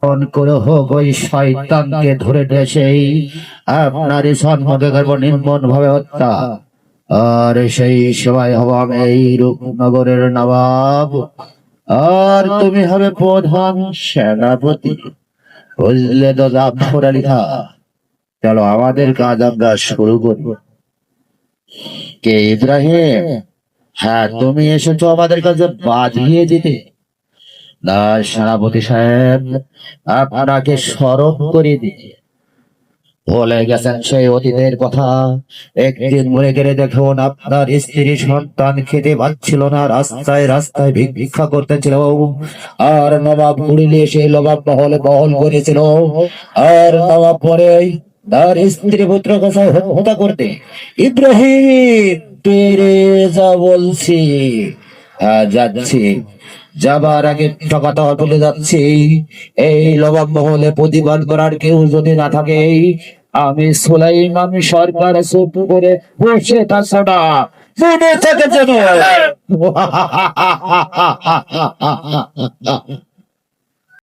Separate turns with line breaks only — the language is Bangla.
ফোন করে হোক ওই শয়তানকে ধরে এসেই আপনার জন্মদেহের নির্মম ভাবে হত্যা। আর সেই সময় হব আমি এই রূপনগরের নবাব, আর তুমি হবে প্রধান সেনাপতি। বুঝলে তো জাফর আলী খাঁ? চলো আমাদের কাজ আমরা শুরু করি। কে ইব্রাহিম? হ্যাঁ, তুমি এসেছো আমাদের কাছে বাজিয়ে দিতে। না সেনাপতি সাহেব, আপনাকে স্মরণ করে দিতে ভুলে গেছেন সেই অতীতের কথা। একদিন মনে করে দেখুন, আপনার স্ত্রী সন্তান খেতে পাচ্ছিল না, রাস্তায় রাস্তায় ভিক্ষা করতেছিল, আর নবাব উড়িলে সেই নবাব মহলে বহল করেছিল। আর নবাব পরে তার স্ত্রী পুত্র কথা হত্যা করতে ইব্রাহিম পেরে যা বলছি। যাচ্ছি, যাবার আগে একটা কথা বলে যাচ্ছি, এই নবাব মহলে প্রতিবাদ করার কেউ যদি না থাকে, আমি সুলাইমান সরকার চুপ করে বসে থাকছো না, মনে থাকে যেন।